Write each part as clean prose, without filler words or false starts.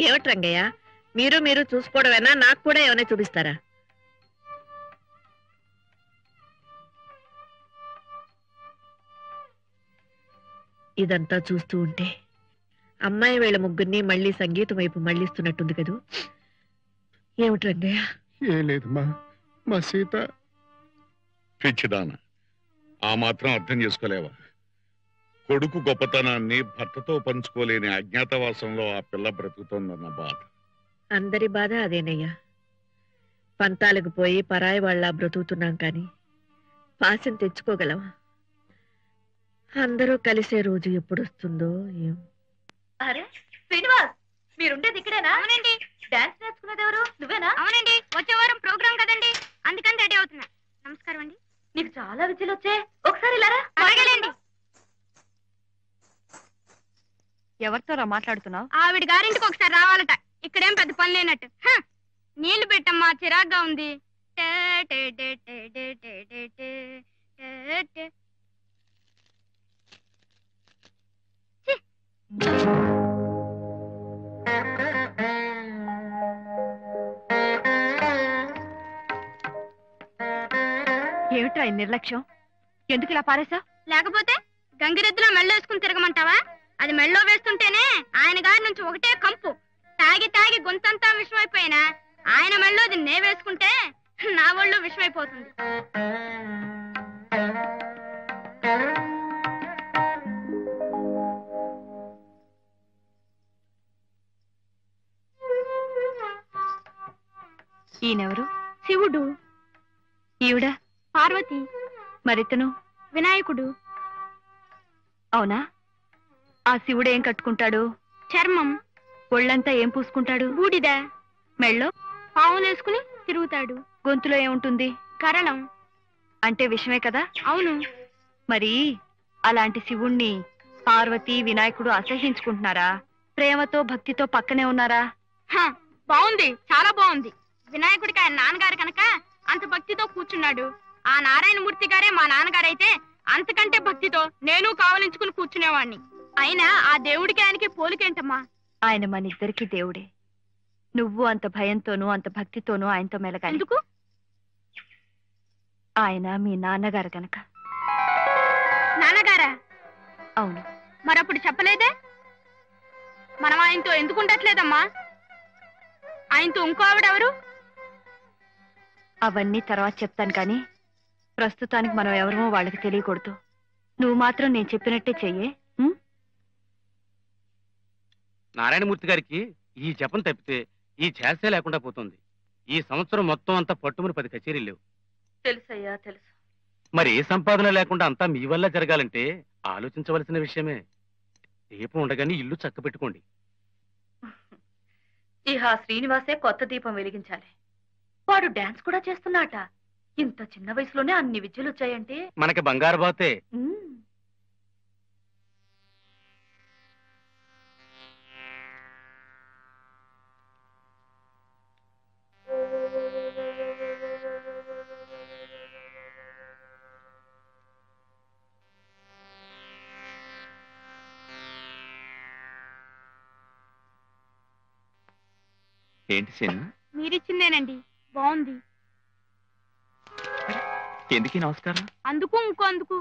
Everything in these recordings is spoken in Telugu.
ఏమిటి రంగయ్య, మీరు చూసుకోవడమేనా? నాకు కూడా ఏమైనా చూపిస్తారా? ఇదంతా చూస్తూ ఉంటే అమ్మాయి వీళ్ళ ముగ్గురిని మళ్ళీ సంగీతం వైపు మళ్ళిస్తున్నట్టుంది కదూ. ఏమిటి రంగయ్య? ఏం లేదమ్మా, మా సీత పిచ్చిదాన, ఆ మాత్రం అర్థం చేసుకోలేవా? కొడుకు గొప్పతనాన్ని భర్తతో పంచుకోలేని అజ్ఞాతవాసంలో ఆ పిల్ల బ్రతుకుతోందన్న బాధ. అందరి బాధ అదేనయ్యా. పంతాలకు పోయి పరాయి వాళ్ళ బ్రతుకుతున్నాం కానీ పాశం తెచ్చుకోగలవా? అందరూ కలిసే రోజు ఎప్పుడొస్తుందో ఏం. అరే శ్రీనివాస్, మీరుండేది ఇక్కడేనా? అవునండి. డాన్స్ నేర్చుకునేది ఎవరు? నువ్వేనా? అవునండి. వచ్చే వారం ప్రోగ్రామ్ కదండి, అందుకని రెడీ అవుతున్నా. నమస్కారం అండి. నీకు చాలా విద్యలు వచ్చే, ఒకసారి ఇలారా. అడగలేండి. ఎవరితో మాట్లాడుతున్నావు? ఆవిడ గారింటికి ఒకసారి రావాలట. ఇక్కడేం పెద్ద పని లేనట్టు. నీళ్లు పెట్టమ్మా, చిరాగ్గా ఉంది. ఏమిట్రా ఈ నిర్లక్ష్యం? ఎందుకు ఇలా పారేసా? లేకపోతే గంగిరెద్దులో మెళ్ళో వేసుకుని తిరగమంటావా? అది మెళ్ళో వేస్తుంటేనే ఆయన గారి నుంచి ఒకటే కంపు. తాగి తాగి గొంతంతా విషమైపోయినా ఆయన మెళ్ళోది నే వేసుకుంటే నా ఒళ్ళు విషమైపోతుంది. ఈయనెవరు? శివుడు. ఈవిడ? పార్వతి. మరితను? వినాయకుడు. అవునా? ఆ శివుడు ఏం కట్టుకుంటాడు? చర్మం. ఒళ్ళంతా ఏం పూసుకుంటాడు? బూడిద. మెళ్ళో పావులేసుకుని తిరుగుతాడు. గొంతులో ఏముంటుంది? కరళం. అంటే విషమే కదా? అవును. మరి అలాంటి శివుణ్ణి పార్వతి వినాయకుడు అసహించుకుంటున్నారా? ప్రేమతో భక్తితో పక్కనే ఉన్నారా? బాగుంది, చాలా బాగుంది. వినాయకుడికి ఆయన నాన్నగారు కనుక అంత భక్తితో కూర్చున్నాడు. ఆ నారాయణమూర్తి గారే మా నాన్నగారైతే అంతకంటే భక్తితో నేను కావలించుకుని కూర్చునేవాణ్ణి. అయినా ఆ దేవుడికి ఆయనకి పోలికేంటమ్మా? ఆయన మన ఇద్దరికి దేవుడే. నువ్వు అంత భయంతోనూ అంత భక్తితోనూ ఆయనతో మెలగాలి. ఎందుకు? ఆయన మీ నాన్నగారు గనక. నాన్నగారా? అవును. మరప్పుడు చెప్పలేదే? మనం ఆయనతో ఎందుకు ఉండట్లేదమ్మా? ఆయనతో ఇంకో ఆవిడెవరు? అవన్నీ తర్వాత చెప్తాను కానీ ప్రస్తుతానికి మనం ఎవరమో వాళ్ళకి తెలియకూడదు. నువ్వు మాత్రం నేను చెప్పినట్టే చెయ్యే. నారాయణమూర్తి గారికి ఈ జపం తప్పితే ఈ ఛాసే లేకుండా పోతుంది. ఈ సంవత్సరం మొత్తం అంతా పట్టుమని 10 కచేరీలు లేవు. తెలుసయ్యా, తెలుసు. మరి ఏ సంపాదన లేకుండా అంతా మీ వల్ల జరగాలంటే ఆలోచించవలసిన విషయమే. దీపం ఉండగానే ఇల్లు చక్క పెట్టుకోండి. ఇహ శ్రీనివాసే కొత్త దీపం వెలిగించాలి. వాడు డాన్స్ కూడా చేస్తున్నాట. ఇంత చిన్న వయసులోనే అన్ని విద్యలు వచ్చాయంటే మనకి బంగారు బాతే. ఏంటి సీన్? మీరిచ్చిందేనండి, బాగుంది. ఎందుకు నమస్కారం? అందుకు ఇంకో అందుకు.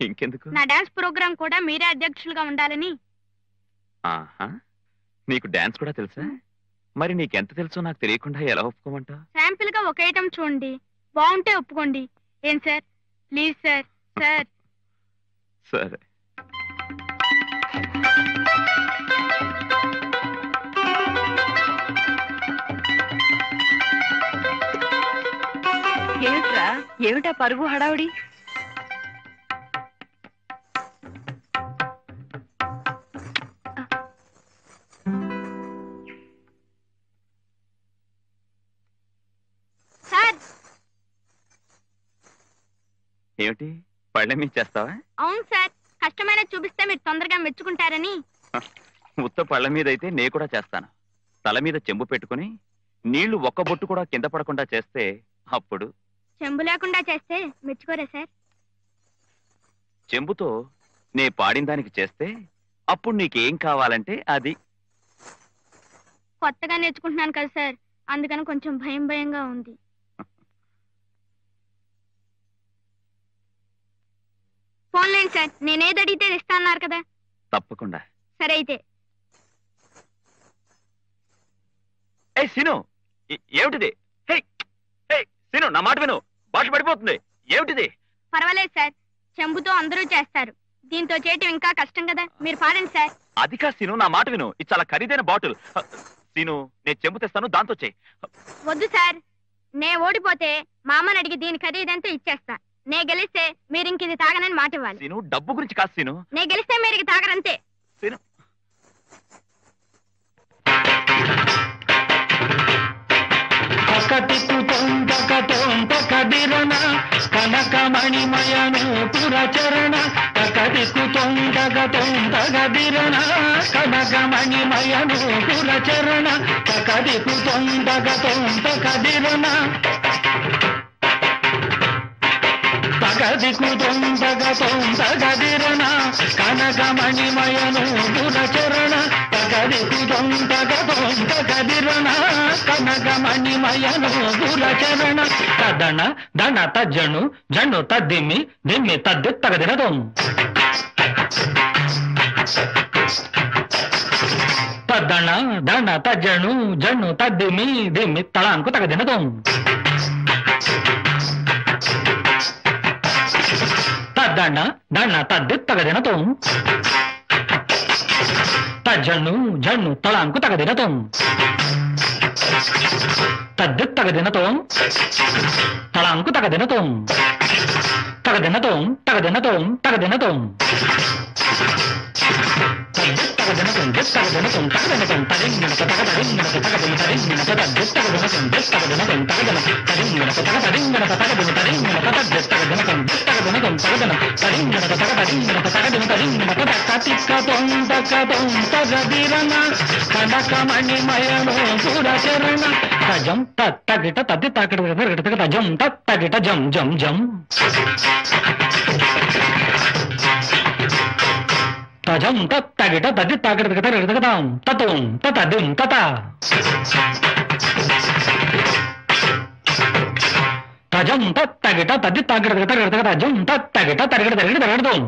ఇంకెందుకు? నా డాన్స్ ప్రోగ్రామ్ కూడా మీరే అధ్యక్షులుగా ఉండాలని. ఆహా, నీకు డాన్స్ కూడా తెలుసా? మరి నీకెంత తెలుసో నాకు తెలియకుండా ఎలా ఒప్పుకోమంటావు? శాంపిల్ గా ఒక ఐటమ్ చూడండి, బాగుంటే ఒప్పుకోండి. ఏం సార్? Please sir. సార్ సరే. ఏమిట్రా, ఏమిటా పరుగు హడావుడి? సార్. ఏమిటి, పళ్ళెం చేస్తావా? అవును సార్, కష్టమైన చూపిస్తే మీరు తొందరగా మెచ్చుకుంటారని. ఉత్త పళ్ళ మీద అయితే నే కూడా చేస్తాను. తల మీద చెంబు పెట్టుకుని నీళ్లు ఒక్క బొట్టు కూడా కింద పడకుండా చేస్తే అప్పుడు. చెంబు లేకుండా చేస్తే మెచ్చుకోరా సార్? చెంబుతో నే పాడిన దానికి చేస్తే అప్పుడు నీకేం కావాలంటే అది. కొత్తగా నేర్చుకుంటున్నాను కదా సార్, అందుకని కొంచెం భయం భయంగా ఉంది. ఫోన్లేండి సార్, నేనేది అడిగితే ఇస్తా అన్నారు కదా. తప్పకుండా. సరే అయితే. ఏ సీను, ఏమిటిది? హే హే సీను, నా మాట విను, బాటిల్ పడిపోతుంది. ఏమిటిది? పర్వాలేదు సార్, చెంబుతో అందరూ చేస్తారు, దీంతో చేయటం ఇంకా కష్టం కదా. మీరు పాడండి సార్. అది కాదు సీను, నా మాట విను, ఇది చాలా ఖరీదైన బాటిల్. సీను, నేను చెంబు తెస్తాను, దాంతో చెయ్యి. వద్దు సార్, నే ఓడిపోతే మా అమ్మని అడిగి దీని ఖరీదంతా ఇచ్చేస్తా. నే గెలిస్తే మీరు ఇంక ఇది తాగనని మాట ఇవ్వాలి. సీను, డబ్బు గురించి కాదు సీను. నే గెలిస్తే మీరు ఇది తాగరంతే. సీను, కనకమణిమయను పురచరణ కనకమణిమయను పురచరణ తగదికుదొందగతొందగదిరణ కనకమణిమయను పురచరణ తగదికుదొందగతొందగదిరణ కనకమణిమయను పురచరణ తదన దన తజ్జను జను తద్దిమి దిమ్మి తద్ది తగదినదొం తద్దన దన తజ్జను జను తద్దిమి దిమ్మి తళాంకు తగదినదొం తద్దన దన తద్ది తగదినదొం తజ్జను జను తళాంకు తగదినదొం తద్ది తగదినదొం తళాంకు తగదినదొం తగదినదొం తగదినదొం తగదినదొం తగదినదొం తగదినదొం తగదినదొం తరింగినత తగదరింగినత తగదిన తరింగినత తగదినదొం తగదిన తరింగినత తగదరింగినత తగదిన తరింగినత తగదినదొం తగదినదొం తగదిన తరింగినత తగదరింగినత తగదిన తరింగినత తగతిక్కదొం తగదొం తగదిరన కనకమణిమయను పురచరణ తజం తగిట తద్ది తాకిట తజం తగిట జం జం జం తజం తగిట తద్ది తాకిట తగదాం తతం తదిం తత తజం తగిట తద్ది తాకిట తగజం తగిట తరిగిట తరిగిట తగడదాం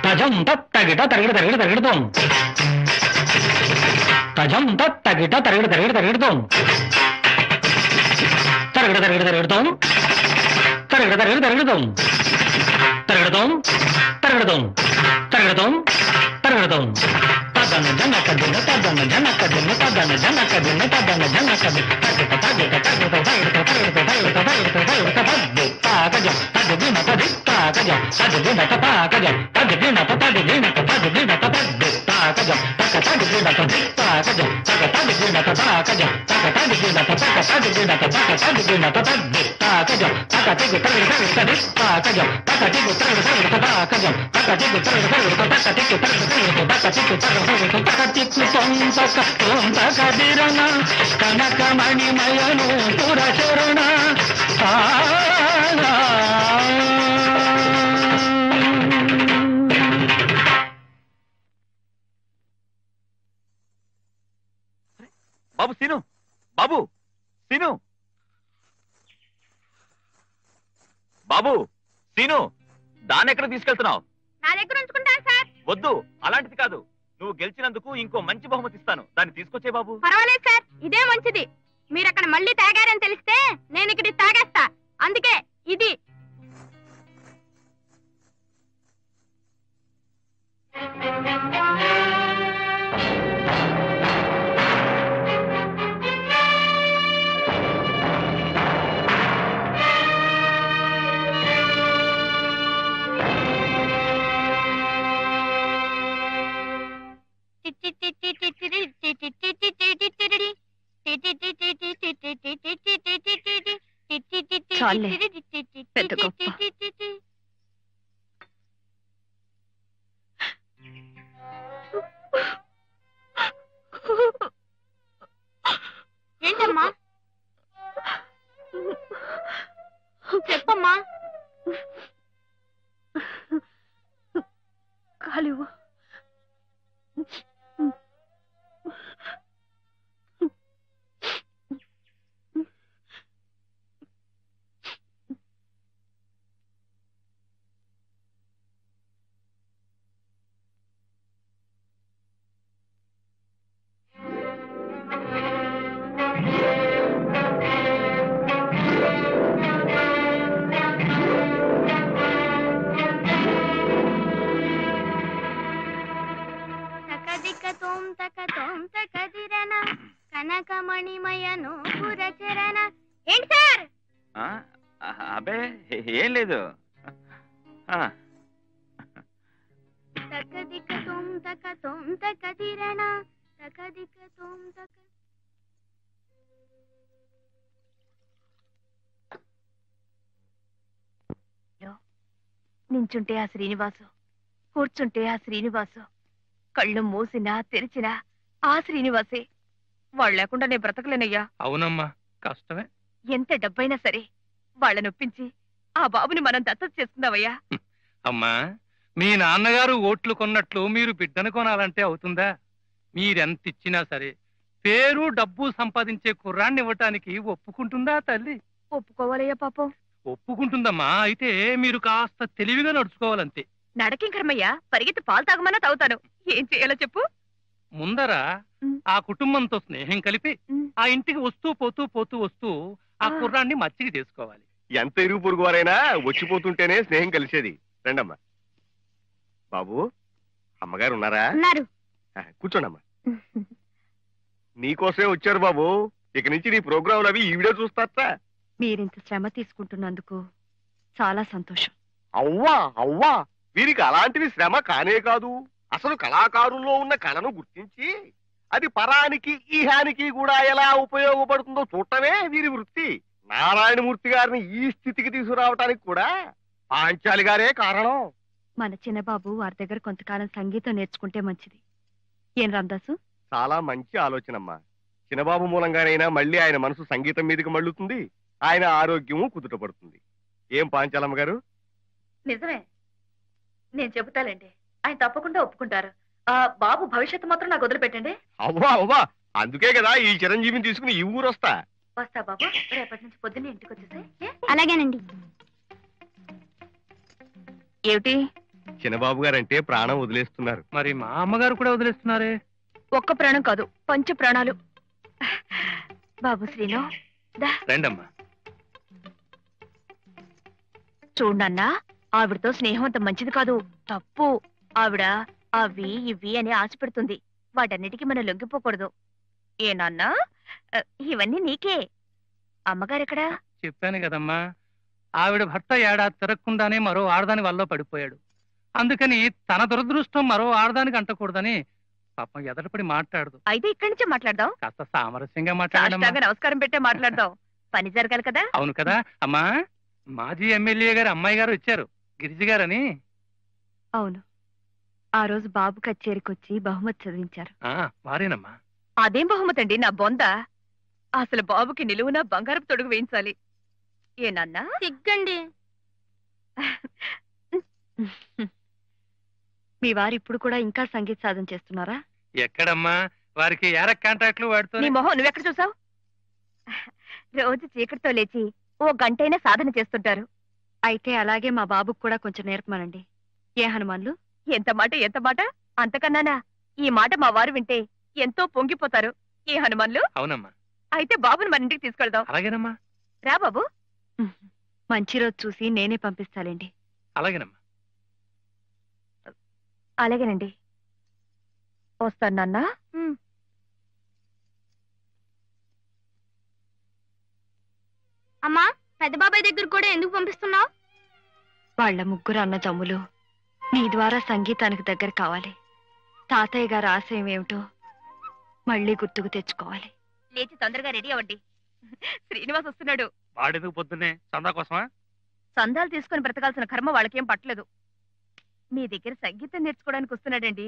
తజం తగిట తరిగిట తరిగిట తగడదాం తజం తగిట తరిగిట తరిగిట తగడదాం తరిగిట తరిగిట తగడదాం తరిగిట తరిగిట తగడదాం తరగడదాం తరగడదాం తరగడదాం తరగడదాం తదన జనకదిన తదన జనకదిన తదన జనకదిన తదన జనకదిన తగట తగట తగట తగట తగట తగట తగట తగట తద్ది తాగజ తద్దిన తది తాగజ తద్దిన తాగజ తద్దిన తదిన తదిన తద్ది తాగజ తగ తదిన తది తాగజ తగ తదిన తాగజ తగ తదిన తగ తదిన తగ తదిన తద్ది తాగజ తగ తిగు తగట తది తాగజ తగ తిగు తగట తాగజ తగ తిగు తగట తగ తిగు తగట తగదిరణ కనకమణిమయను పురచరణ బాబు సీను, బాబు సీను, బాబు సీను, దాన్ని ఎక్కడ తీసుకెళ్తున్నావు? నా దగ్గర ఉంచుకుంటాను సార్. వద్దు, అలాంటిది కాదు. నువ్వు గెలిచినందుకు ఇంకో మంచి బహుమతి ఇస్తాను, దాన్ని తీసుకొచ్చే బాబు. పర్వాలేదు సార్, ఇదే మంచిది. మీరు అక్కడ మళ్ళీ తాగారని తెలిస్తే నేను ఇక్కడ తాగేస్తా, అందుకే ఇది. చాలే, పెద్ద గొప్ప. ఏంటమ్మా? చెప్పమ్మా. కాలివు ఏం లేదు. ఆ, తకదిక తోం తక తోం తక దిరణ తకదిక తోం తక. నించుంటే ఆ శ్రీనివాసు, కూర్చుంటే ఆ శ్రీనివాసు, కళ్ళు మూసినా తెరిచినా ఆ శ్రీనివాసే. వాళ్ళు లేకుండా నేను బ్రతకలేనయ్యా. అవునమ్మా, కష్టమే. ఎంత డబ్బైనా సరే వాళ్ళని ఒప్పించి ఆ బాబుని మనం దత్తత చేసుకుందామయ్యా. అమ్మా, మీ నాన్నగారు ఓట్లు కొన్నట్లు మీరు బిడ్డను కొనాలంటే అవుతుందా? మీరెంత ఇచ్చినా సరే పేరు డబ్బు సంపాదించే కుర్రాన్ని ఇవ్వటానికి ఒప్పుకుంటుందా తల్లి? ఒప్పుకోవాలయ్యా పాపం. ఒప్పుకుంటుందమ్మా. అయితే మీరు కాస్త తెలివిగా నడుచుకోవాలంతే. నడకింకరమయ్యా, పరిగెత్తి పాలు తాగమన్నా తాగుతాను. ఏం చేయాలో చెప్పు. ముందర ఆ కుటుంబంతో స్నేహం కలిపి ఆ ఇంటికి వస్తూ పోతూ ఆ కుర్రాన్ని మచ్చికి చేసుకోవాలి. ఎంత ఇరుగు పొరుగు వారైనా వచ్చిపోతుంటేనే స్నేహం కలిసేది. రండమ్మా. బాబు, అమ్మగారు ఉన్నారా? ఉన్నారు. కూర్చోండమ్మా. నీకోసమే వచ్చారు బాబు. ఇక నుంచి నీ ప్రోగ్రాంలు అవి ఈవిడే చూస్తారట. మీరింత శ్రమ తీసుకుంటున్నందుకు చాలా సంతోషం. అవ్వా అవ్వా, వీరికి అలాంటివి శ్రమ కానే కాదు. అసలు కళాకారుల్లో ఉన్న కళను గుర్తించి అది పరానికి ఈహానికి కూడా ఎలా ఉపయోగపడుతుందో చూడటమే వీరి వృత్తి. నారాయణమూర్తి గారిని ఈ స్థితికి తీసుకురావటానికి కూడా పాంచాలి గారే కారణం. మన చిన్నబాబు వారి దగ్గర కొంతకాలం సంగీతం నేర్చుకుంటే మంచిది. ఏం రామదాసు? చాలా మంచి ఆలోచనమ్మా. చిన్నబాబు మూలంగానైనా మళ్ళీ ఆయన మనసు సంగీతం మీదకి మళ్ళుతుంది, ఆయన ఆరోగ్యము కుదుట పడుతుంది. ఏం పాంచాలమ్మ గారు? నిజమే, నేను చెబుతాలేండి. ఆయన తప్పకుండా ఒప్పుకుంటారు. ఆ బాబు భవిష్యత్తు మాత్రం నాకు వదిలిపెట్టండి. అవ్వా అవ్వా, అందుకే కదా ఈ చిరంజీవిని తీసుకుని ఈ ఊరు వస్తా. వస్తా బాబు, రేపటి నుంచి పొద్దున్నే ఇంటికి వచ్చేసి. అలాగేనండి. ఏమిటి? చిన్నబాబు గారంటే ప్రాణం వదిలేస్తున్నారు. మరి మా అమ్మగారు కూడా వదిలేస్తున్నారే? ఒక్క ప్రాణం కాదు, పంచ ప్రాణాలు. బాబు శ్రీను, రండమ్మా. చూడన్నా, ఆవిడతో స్నేహం అంత మంచిది కాదు, తప్పు. ఆవిడ అవి ఇవి అని ఆశ పెడుతుంది. వాటన్నిటికీ మనం లొంగిపోకూడదు. ఏనన్నా, ఇవన్నీ నీకే. అమ్మగారెక్కడా? చెప్పాను కదమ్మా, ఆవిడ భర్త ఏడాది తిరగకుండానే మరో ఆడదాని వల్ల పడిపోయాడు. అందుకని తన దురదృష్టం మరో ఆడదానికి అంటకూడదని పాపం ఎదటపడి మాట్లాడదు. అయితే ఇక్కడి నుంచే మాట్లాడదాం. కాస్త సామరస్యంగా మాట్లాడమ్మా. సాష్టాంగ నమస్కారం పెట్టే మాట్లాడదాం. పని జరగాలి కదా. అవును కదా అమ్మా. మాజీ ఎమ్మెల్యే గారి అమ్మాయి గారు వచ్చారు, గిరిజి గారని. అవును, ఆ రోజు బాబు కచేరీకొచ్చి బహుమతి చదివించారు. వారేనమ్మా. అదేం బహుమతి అండి, నా బొంద. అసలు బాబుకి నిలువున బంగారపు తొడుగు వేయించాలి. ఏనన్నా? సిగ్గండి. మీ వారు ఇప్పుడు కూడా ఇంకా సంగీత సాధన చేస్తున్నారా? ఎక్కడమ్మా, వారికి ఏరక్ కాంట్రాక్ట్లు వాడుతూ. నీ మొహం నువ్వెక్కడ చూసావు? రోజు చీకటితో లేచి ఓ గంటైనా సాధన చేస్తుంటారు. అయితే అలాగే మా బాబుకు కూడా కొంచెం నేర్పమనండి. ఏ హనుమాన్లు? ఎంత మాట ఎంత మాట! అంతకన్నానా? ఈ మాట మా వారు వింటే ఎంతో పొంగిపోతారు. ఏ హనుమాన్లు? అవునమ్మా. అయితే బాబుని మన ఇంటికి తీసుకెళ్దాం. అలాగేనమ్మా. రా బాబు. మంచి రోజు చూసి నేనే పంపిస్తాలేండి. అలాగేనమ్మా. అలాగేనండి, వస్తాను నాన్న. అమ్మా, పెద్ద బాబాయ్ దగ్గర కూడా ఎందుకు పంపిస్తున్నావు? వాళ్ళ ముగ్గురు అన్న తమ్ములు నీ ద్వారా సంగీతానికి దగ్గర కావాలి. తాతయ్య గారి ఆశయం ఏమిటో మళ్ళీ గుర్తుకు తెచ్చుకోవాలి. లేచి తొందరగా రెడీ అవ్వండి, శ్రీనివాస్ వస్తున్నాడు. వాడెందుకు పొద్దున్నే? సందా కోసమా? సందాలు తీసుకుని బ్రతకాల్సిన కర్మ వాళ్ళకేం పట్టలేదు. మీ దగ్గర సంగీతం నేర్చుకోవడానికి వస్తున్నాడండి.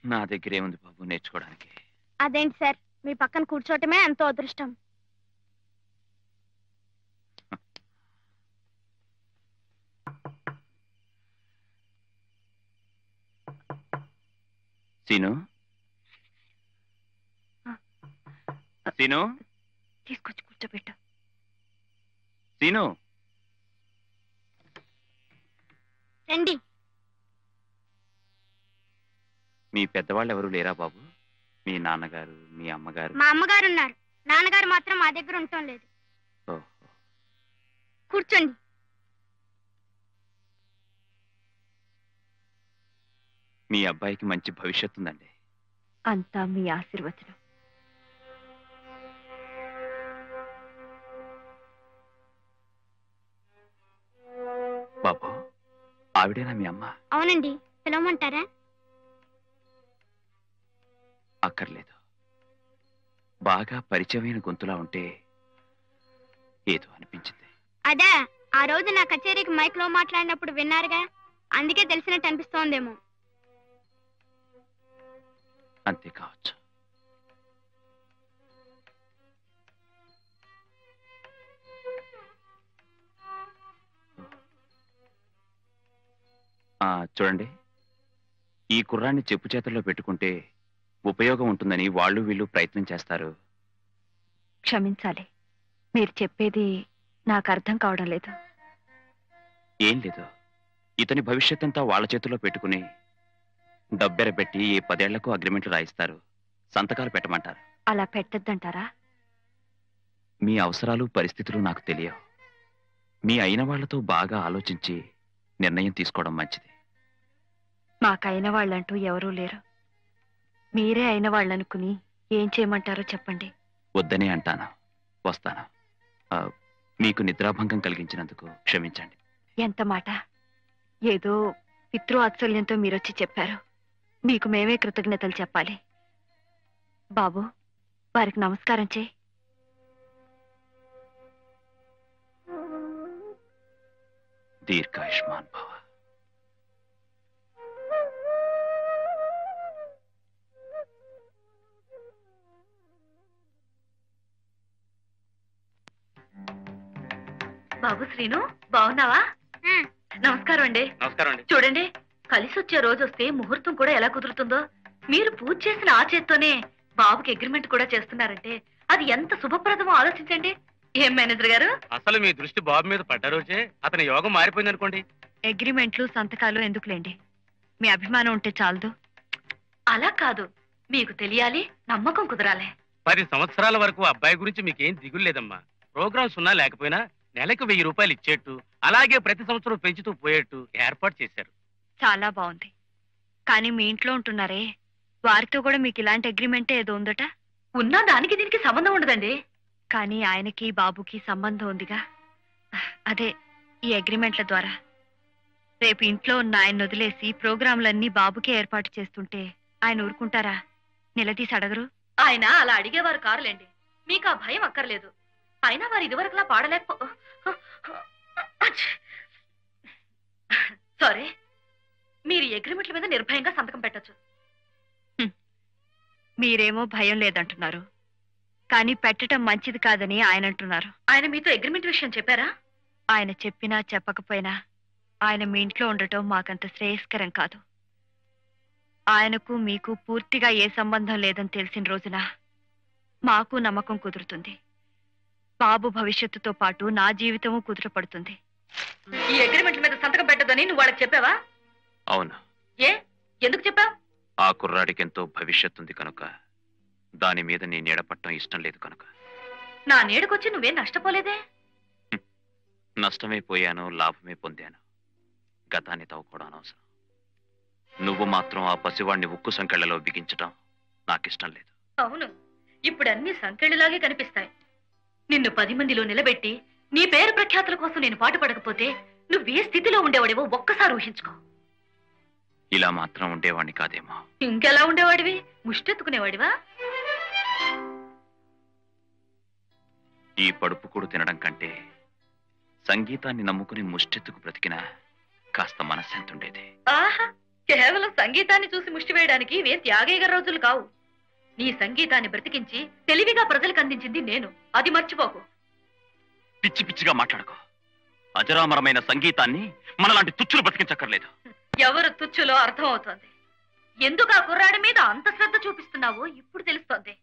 నా దగ్గర ఏముంది బాబు నేర్చుకోవడానికి? అదేంటి సార్, మీ పక్కన కూర్చోవటమే ఎంతో అదృష్టం. సీను, సీను, తీసుకొచ్చి కూర్చోబెట్టు. సీను, రండి. మీ పెద్దవాళ్ళు ఎవరు లేరా బాబు? మీ నాన్నగారు, మీ అమ్మగారు? మా అమ్మగారు ఉన్నారు, నాన్నగారు మాత్రం మా దగ్గర ఉండటం లేదు. కూర్చోండి. మీ అబ్బాయికి మంచి భవిష్యత్తు ఉందండి. అంతా మీ ఆశీర్వచనం. ఆవిడేనా మీ అమ్మ? అవునండి. పిలవమంటారా? అక్కర్లేదు. బాగా పరిచయమైన గొంతులా ఉంటే ఏదో అనిపించింది. అదే ఆ రోజు నా కచేరీకి మైక్ లో మాట్లాడినప్పుడు విన్నారుగా, అందుకే తెలిసినట్టు అనిపిస్తోందేమో. అంతే కావచ్చు. చూడండి, ఈ కుర్రాన్ని చెప్పు చేతుల్లో పెట్టుకుంటే ఉపయోగం ఉంటుందని వాళ్ళు వీళ్ళు ప్రయత్నం చేస్తారు. క్షమించాలి, మీరు చెప్పేది నాకు అర్థం కావడం లేదు. ఏం లేదు, ఇతని భవిష్యత్తంతా వాళ్ళ చేతుల్లో పెట్టుకుని డబ్బెరబెట్టి ఏ 10 ఏళ్లకు అగ్రిమెంట్లు రాయిస్తారు, సంతకాలు పెట్టమంటారు. అలా పెట్టద్దంటారా? మీ అవసరాలు పరిస్థితులు నాకు తెలియవు. మీ అయిన వాళ్లతో బాగా ఆలోచించి నిర్ణయం తీసుకోవడం మంచిది. మాకైన వాళ్ళంటూ ఎవరూ లేరు. మీరే అయిన వాళ్ళనుకుని ఏం చేయమంటారో చెప్పండి. వద్దనే అంటాను. వస్తాను. మీకు నిద్రాభంగం కలిగించినందుకు క్షమించండి. ఎంత మాట! ఏదో పితృవాత్సల్యంతో మీరొచ్చి చెప్పారు. మీకు మేమే కృతజ్ఞతలు చెప్పాలి. బాబు, వారికి నమస్కారం చేయి. దీర్ఘాయుష్మాన్ భవ. బాబు శ్రీను, బాగున్నావా? నమస్కారం అండి. నమస్కారం అండి. చూడండి, కలిసి వచ్చే రోజు వస్తే ముహూర్తం కూడా ఎలా కుదురుతుందో. మీరు పూజ చేసిన ఆ చేత్తోనే బాబుకి అగ్రిమెంట్ కూడా చేస్తున్నారంటే అది ఎంత శుభప్రదమో ఆలోచించండి. ఏం మేనేజర్ గారు? అసలు మీ దృష్టి బాబు మీద పడ్డ రోజే అతని యోగం మారిపోయింది అనుకోండి. అగ్రిమెంట్లు సంతకాలు ఎందుకులేండి, మీ అభిమానం ఉంటే చాలదు. అలా కాదు, మీకు తెలియాలి, నమ్మకం కుదరాలి. 10 సంవత్సరాల వరకు అబ్బాయి గురించి మీకేం దిగులు లేదమ్మా. ప్రోగ్రామ్స్ ఉన్నా లేకపోయినా నెలకు 1000 రూపాయలు ఇచ్చేట్టు, అలాగే ప్రతి సంవత్సరం పెంచుతూ పోయేట్టు ఏర్పాటు చేశారు. చాలా బాగుంది. కానీ మీ ఇంట్లో ఉంటున్నారే, వారితో కూడా మీకు ఇలాంటి అగ్రిమెంటే ఏదో ఉందట. ఉన్నా దానికి దీనికి సంబంధం ఉండదండి. కానీ ఆయనకి బాబుకి సంబంధం ఉందిగా, అదే ఈ అగ్రిమెంట్ల ద్వారా. రేపు ఇంట్లో ఉన్న ఆయన వదిలేసి ప్రోగ్రాంలన్నీ బాబుకే ఏర్పాటు చేస్తుంటే ఆయన ఊరుకుంటారా? నిలదీసి అడగరు. ఆయన అలా అడిగేవారు కారులేండి, మీకు ఆ భయం అక్కర్లేదు. అయినా వారు ఇదివరకులా పాడలేకపో సారీ, మీరు అగ్రిమెంట్ల మీద నిర్భయంగా సంతకం పెట్టచ్చు. మీరేమో భయం లేదంటున్నారు, కానీ పెట్టడం మంచిది కాదని ఆయన అంటున్నారు. ఆయన మీతో అగ్రిమెంట్ విషయం చెప్పారా? ఆయన చెప్పినా చెప్పకపోయినా ఆయన మీ ఇంట్లో ఉండటం మాకంత శ్రేయస్కరం కాదు. ఆయనకు మీకు పూర్తిగా ఏ సంబంధం లేదని తెలిసిన రోజున మాకు నమ్మకం కుదురుతుంది. బాబు భవిష్యత్తుతో పాటు నా జీవితము కుదురపడుతుంది. ఈ అగ్రిమెంట్ మీద సంతకం పెట్టదని నువ్వు వాళ్ళకి చెప్పావా? అవును. ఏ, ఎందుకు చెప్పావు? ఆ కుర్రాడికి ఎంతో భవిష్యత్తుంది కనుక, దాని మీద నీ నీడపట్టం ఇష్టం లేదు కనుక. నా నీడకొచ్చి నువ్వేం నష్టపోలేదే? నష్టమే పోయాను, లాభమే పొందాను. గతాన్ని తవ్వుకోవడం అనవసరం. నువ్వు మాత్రం ఆ పసివాడిని ఉక్కు సంకెళ్లలో బిగించటం నాకిష్టం లేదు. అవును, ఇప్పుడు అన్ని సంకెళ్ళలాగే కనిపిస్తాయి. నిన్ను 10 మందిలో నిలబెట్టి నీ పేరు ప్రఖ్యాతుల కోసం నేను పాటుపడకపోతే నువ్వే స్థితిలో ఉండేవాడివో ఒక్కసారి ఊహించుకో. ఇలా మాత్రం ఉండేవాడిని కాదేమో. ఇంకెలా ఉండేవాడివి? ముష్టెత్తుకునేవాడివా? ఈ పడుపు కూడా తినడం కంటే సంగీతాన్ని నమ్ముకుని ముష్టెత్తుకు బ్రతికినా కాస్త మనశ్శాంతి ఉండేది. ఆహా, కేవలం సంగీతాన్ని చూసి ముష్టి వేయడానికి ఇవే త్యాగయ్య రోజులు కావు. నీ సంగీతాన్ని బ్రతికించి తెలివిగా ప్రజలకు అందించింది నేను, అది మర్చిపోకు. పిచ్చి పిచ్చిగా మాట్లాడుకో. అజరామరమైన సంగీతాన్ని మనలాంటి తుచ్చులు బ్రతికించక్కర్లేదు. ఎవరు తుచ్చులో అర్థం అవుతోంది. ఎందుకు ఆ కుర్రాడి మీద అంత శ్రద్ధ చూపిస్తున్నావో ఇప్పుడు తెలుస్తోంది.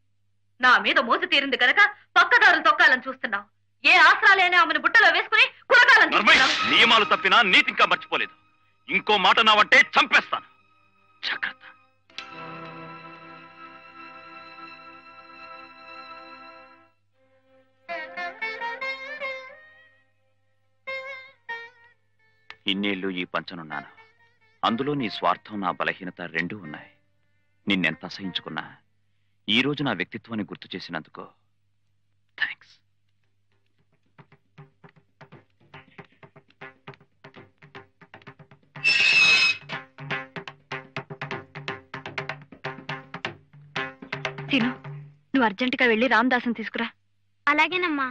నా మీద మోజు తీరింది కనుక పక్కదారులు తొక్కాలని చూస్తున్నావు. ఏ ఆసరాలేని ఆమెను బుట్టలో వేసుకుని కురకాలని చూస్తున్నావు. నియమాలు తప్పినా నీతి ఇంకా మర్చిపోలేదు. ఇంకో మాట నావంటే చంపేస్తాను. జాగ్రత్త. ఇన్నేళ్లు ఈ పంచనున్నాను. అందులో నీ స్వార్థం, నా బలహీనత రెండూ ఉన్నాయి. నిన్నెంత అసహించుకున్నా ఈ రోజు నా వ్యక్తిత్వాన్ని గుర్తు చేసినందుకు థ్యాంక్స్. సీను, నువ్వు అర్జెంటుగా వెళ్ళి రామదాసుని తీసుకురా. అలాగేనమ్మా.